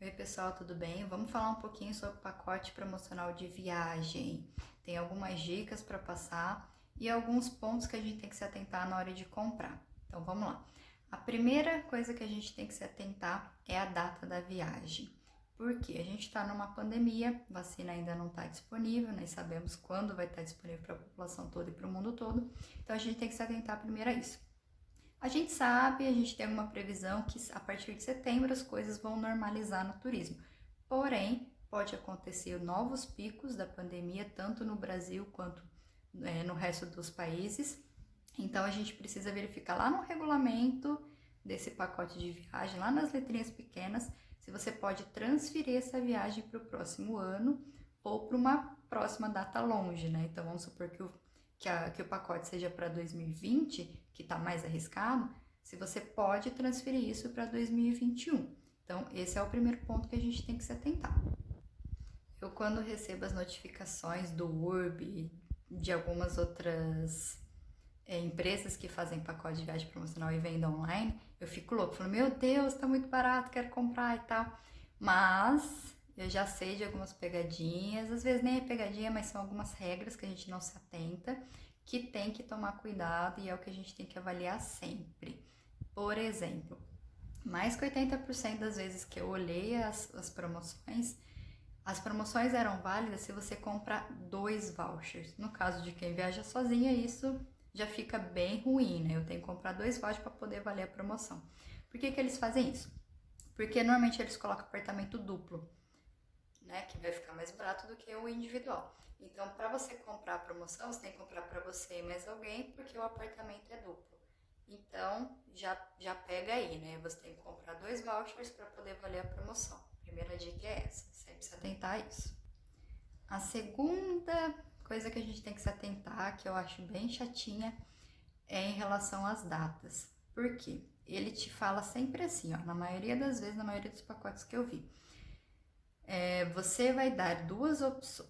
Oi pessoal, tudo bem? Vamos falar um pouquinho sobre o pacote promocional de viagem. Tem algumas dicas para passar e alguns pontos que a gente tem que se atentar na hora de comprar. Então vamos lá. A primeira coisa que a gente tem que se atentar é a data da viagem. Porque a gente está numa pandemia, vacina ainda não está disponível, nem sabemos quando vai estar disponível para a população toda e para o mundo todo. Então a gente tem que se atentar primeiro a isso. A gente sabe, a gente tem uma previsão que a partir de setembro as coisas vão normalizar no turismo. Porém, pode acontecer novos picos da pandemia, tanto no Brasil quanto no resto dos países. Então a gente precisa verificar lá no regulamento desse pacote de viagem, lá nas letrinhas pequenas, se você pode transferir essa viagem para o próximo ano ou para uma próxima data longe, né? Então vamos supor que o pacote seja para 2020, que está mais arriscado, se você pode transferir isso para 2021. Então, esse é o primeiro ponto que a gente tem que se atentar. Eu, quando recebo as notificações do URB, de algumas outras empresas que fazem pacote de viagem promocional e vendem online, eu fico louco, falo, meu Deus, tá muito barato, quero comprar e tal. Mas eu já sei de algumas pegadinhas, às vezes nem é pegadinha, mas são algumas regras que a gente não se atenta, que tem que tomar cuidado e é o que a gente tem que avaliar sempre. Por exemplo, mais que 80% das vezes que eu olhei as promoções eram válidas se você comprar 2 vouchers. No caso de quem viaja sozinha, isso já fica bem ruim, né? Eu tenho que comprar 2 vouchers para poder valer a promoção. Por que eles fazem isso? Porque normalmente eles colocam apartamento duplo, né? Que vai ficar mais barato do que o individual. Então, para você comprar a promoção, você tem que comprar para você e mais alguém, porque o apartamento é duplo. Então, já pega aí, né? Você tem que comprar 2 vouchers para poder valer a promoção. A primeira dica é essa, sempre se atentar a isso. A segunda coisa que a gente tem que se atentar, que eu acho bem chatinha, é em relação às datas. Por quê? Ele te fala sempre assim, ó, na maioria das vezes, na maioria dos pacotes que eu vi. Você vai dar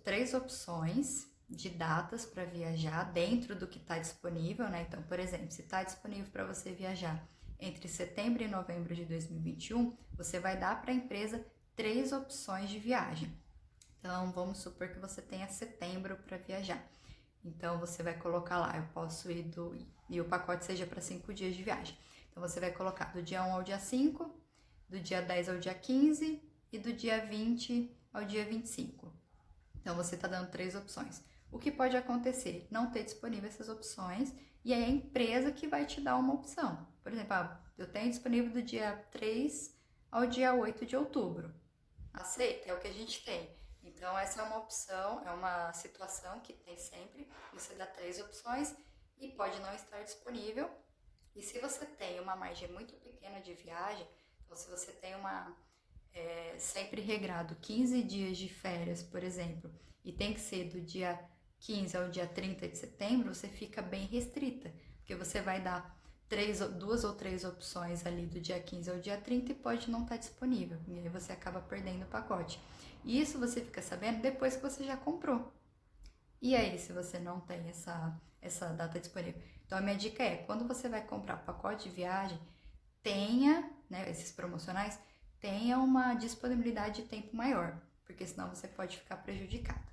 três opções de datas para viajar dentro do que está disponível, né? Então, por exemplo, se está disponível para você viajar entre setembro e novembro de 2021, você vai dar para a empresa 3 opções de viagem. Então, vamos supor que você tenha setembro para viajar. Então, você vai colocar lá, eu posso ir e o pacote seja para 5 dias de viagem. Então, você vai colocar do dia 1 ao dia 5, do dia 10 ao dia 15 e do dia 20 ao dia 25. Então, você está dando 3 opções. O que pode acontecer? Não ter disponível essas opções e aí é a empresa que vai te dar uma opção. Por exemplo, eu tenho disponível do dia 3 ao dia 8 de outubro. Aceita, é o que a gente tem. Então, essa é uma opção, é uma situação que tem sempre. Você dá 3 opções e pode não estar disponível. E se você tem uma margem muito pequena de viagem, então se você tem sempre regrado 15 dias de férias, por exemplo, e tem que ser do dia 15 ao dia 30 de setembro, você fica bem restrita, porque você vai dar 2 ou 3 opções ali do dia 15 ao dia 30 e pode não estar disponível, e aí você acaba perdendo o pacote. E isso você fica sabendo depois que você já comprou. E aí, se você não tem essa data disponível? Então, a minha dica é, quando você vai comprar pacote de viagem, tenha, né, esses promocionais, tenha uma disponibilidade de tempo maior, porque senão você pode ficar prejudicada.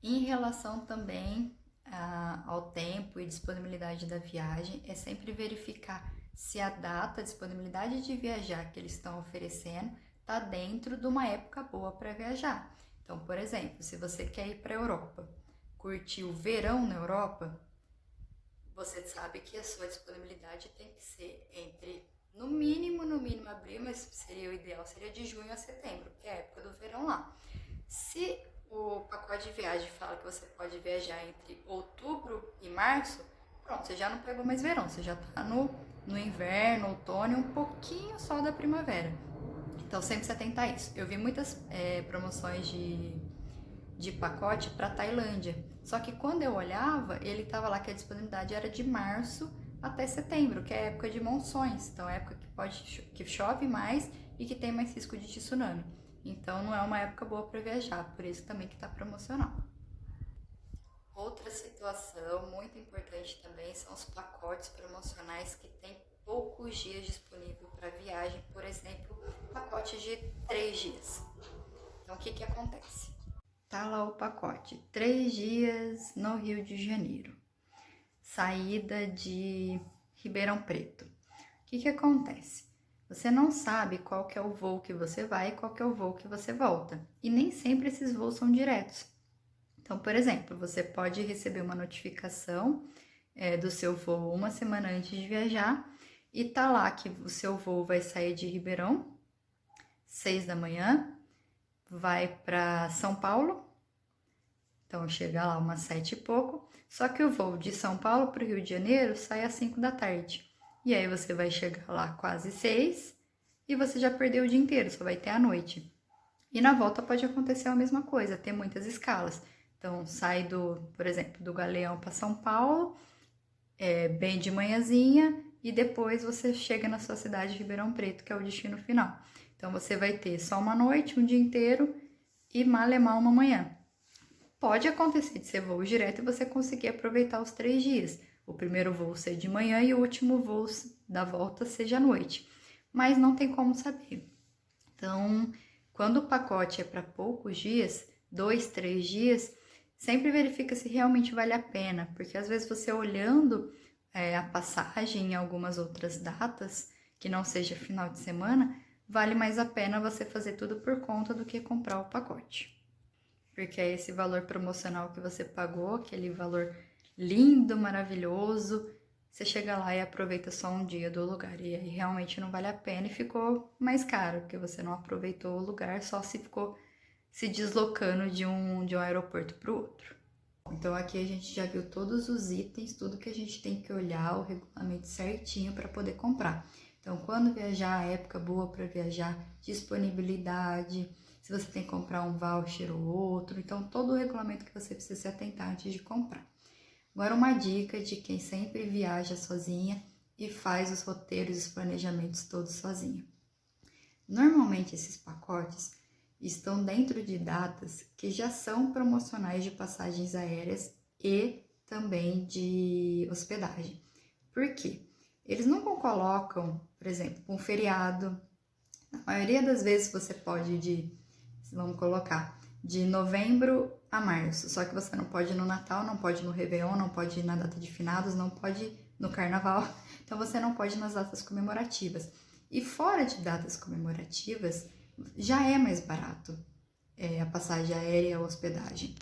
Em relação também ao tempo e disponibilidade da viagem, é sempre verificar se a data, a disponibilidade de viajar que eles estão oferecendo está dentro de uma época boa para viajar. Então, por exemplo, se você quer ir para a Europa, curtir o verão na Europa, você sabe que a sua disponibilidade tem que ser entre, no mínimo abril, mas seria o ideal, seria de junho a setembro, que é a época do verão lá. Se o pacote de viagem fala que você pode viajar entre outubro e março, pronto, você já não pegou mais verão, você já está no inverno, outono e um pouquinho só da primavera. Então sempre se atentar a isso. Eu vi muitas promoções de pacote para Tailândia. Só que quando eu olhava, ele estava lá que a disponibilidade era de março até setembro, que é a época de monções. Então é a época que chove mais e que tem mais risco de tsunami. Então não é uma época boa para viajar, por isso também que está promocional. Outra situação muito importante também são os pacotes promocionais que tem poucos dias disponível para viagem, por exemplo, pacote de 3 dias. Então, o que que acontece? Tá lá o pacote, 3 dias no Rio de Janeiro, saída de Ribeirão Preto. O que que acontece? Você não sabe qual que é o voo que você vai e qual que é o voo que você volta. E nem sempre esses voos são diretos. Então, por exemplo, você pode receber uma notificação do seu voo uma semana antes de viajar e tá lá que o seu voo vai sair de Ribeirão, 6 da manhã, vai para São Paulo, então chega lá umas 7 e pouco, só que o voo de São Paulo para o Rio de Janeiro sai às 5 da tarde. E aí você vai chegar lá quase 6 e você já perdeu o dia inteiro, só vai ter a noite. E na volta pode acontecer a mesma coisa, ter muitas escalas. Então sai por exemplo, do Galeão para São Paulo, bem de manhãzinha, e depois você chega na sua cidade de Ribeirão Preto, que é o destino final. Então você vai ter só uma noite, um dia inteiro e malemar uma manhã. Pode acontecer de ser voo direto e você conseguir aproveitar os 3 dias. O primeiro voo ser de manhã e o último voo da volta seja à noite. Mas não tem como saber. Então, quando o pacote é para poucos dias, 2, 3 dias, sempre verifica se realmente vale a pena. Porque às vezes você olhando a passagem em algumas outras datas, que não seja final de semana, vale mais a pena você fazer tudo por conta do que comprar o pacote. Porque é esse valor promocional que você pagou, aquele valor lindo, maravilhoso, você chega lá e aproveita só um dia do lugar. E aí realmente não vale a pena e ficou mais caro, porque você não aproveitou o lugar, só se ficou se deslocando de um aeroporto para o outro. Então aqui a gente já viu todos os itens, tudo que a gente tem que olhar, o regulamento certinho para poder comprar. Então quando viajar, a época boa para viajar, disponibilidade, se você tem que comprar um voucher ou outro, então todo o regulamento que você precisa se atentar antes de comprar. Agora uma dica de quem sempre viaja sozinha e faz os roteiros e os planejamentos todos sozinha. Normalmente esses pacotes estão dentro de datas que já são promocionais de passagens aéreas e também de hospedagem. Por quê? Eles nunca colocam, por exemplo, um feriado. Na maioria das vezes você pode vamos colocar, de novembro a março. Só que você não pode ir no Natal, não pode ir no Réveillon, não pode ir na data de finados, não pode ir no Carnaval. Então você não pode ir nas datas comemorativas. E fora de datas comemorativas, já é mais barato a passagem aérea e a hospedagem.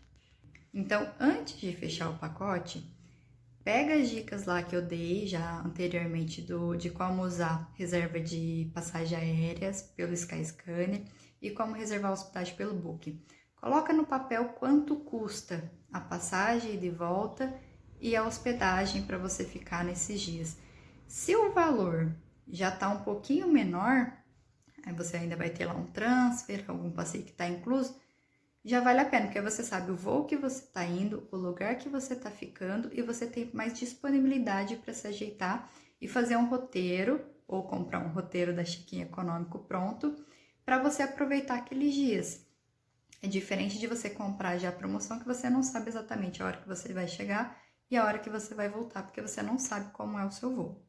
Então, antes de fechar o pacote, pega as dicas lá que eu dei já anteriormente de como usar reserva de passagem aéreas pelo Skyscanner e como reservar hospedagem pelo Booking. Coloca no papel quanto custa a passagem de volta e a hospedagem para você ficar nesses dias. Se o valor já está um pouquinho menor, aí você ainda vai ter lá um transfer, algum passeio que está incluso, já vale a pena, porque você sabe o voo que você está indo, o lugar que você está ficando e você tem mais disponibilidade para se ajeitar e fazer um roteiro ou comprar um roteiro da Chiquinha Econômico pronto para você aproveitar aqueles dias. É diferente de você comprar já a promoção que você não sabe exatamente a hora que você vai chegar e a hora que você vai voltar, porque você não sabe como é o seu voo.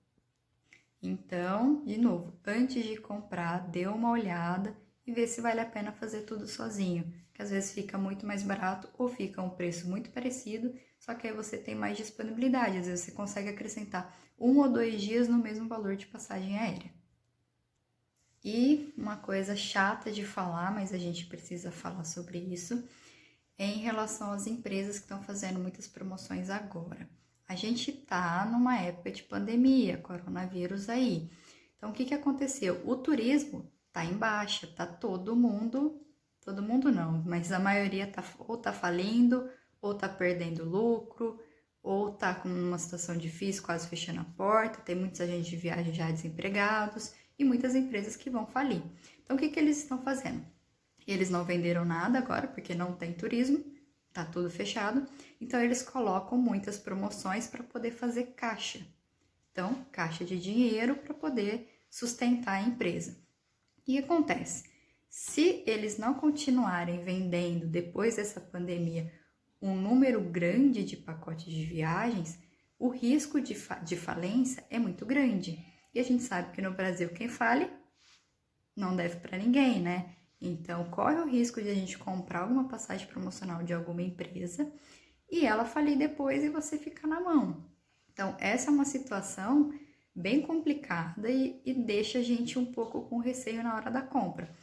Então, de novo, antes de comprar, dê uma olhada e vê se vale a pena fazer tudo sozinho, que às vezes fica muito mais barato ou fica um preço muito parecido, só que aí você tem mais disponibilidade, às vezes você consegue acrescentar 1 ou 2 dias no mesmo valor de passagem aérea. E uma coisa chata de falar, mas a gente precisa falar sobre isso, é em relação às empresas que estão fazendo muitas promoções agora. A gente tá numa época de pandemia, coronavírus aí. Então, o que aconteceu? O turismo tá em baixa, tá todo mundo não, mas a maioria ou tá falindo, ou tá perdendo lucro, ou tá com uma situação difícil, quase fechando a porta, tem muitos agentes de viagem já desempregados e muitas empresas que vão falir. Então, o que eles estão fazendo? Eles não venderam nada agora, porque não tem turismo, tá tudo fechado, então eles colocam muitas promoções para poder fazer caixa. Então, caixa de dinheiro para poder sustentar a empresa. O que acontece? Se eles não continuarem vendendo depois dessa pandemia um número grande de pacotes de viagens, o risco de falência é muito grande. E a gente sabe que no Brasil quem fale não deve para ninguém, né? Então corre o risco de a gente comprar alguma passagem promocional de alguma empresa e ela falir depois e você ficar na mão. Então essa é uma situação bem complicada e deixa a gente um pouco com receio na hora da compra.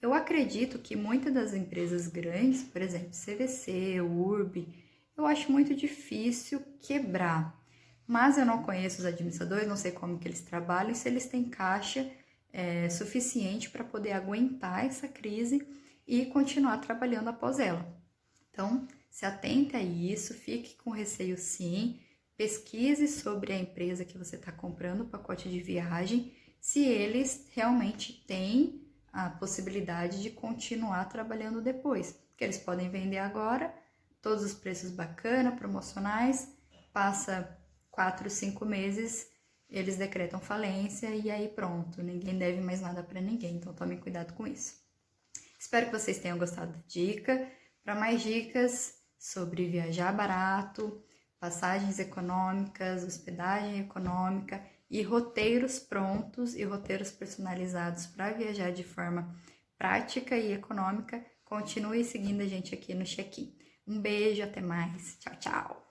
Eu acredito que muitas das empresas grandes, por exemplo, CVC, URB, eu acho muito difícil quebrar. Mas eu não conheço os administradores, não sei como que eles trabalham, se eles têm caixa suficiente para poder aguentar essa crise e continuar trabalhando após ela. Então, se atente a isso, fique com receio sim, pesquise sobre a empresa que você está comprando o pacote de viagem, se eles realmente têm a possibilidade de continuar trabalhando depois, porque eles podem vender agora, todos os preços bacana, promocionais, passa 4, 5 meses, eles decretam falência e aí pronto, ninguém deve mais nada para ninguém, então tome cuidado com isso. Espero que vocês tenham gostado da dica. Para mais dicas sobre viajar barato, passagens econômicas, hospedagem econômica e roteiros prontos e roteiros personalizados para viajar de forma prática e econômica, continue seguindo a gente aqui no Check-in. Um beijo, até mais. Tchau, tchau!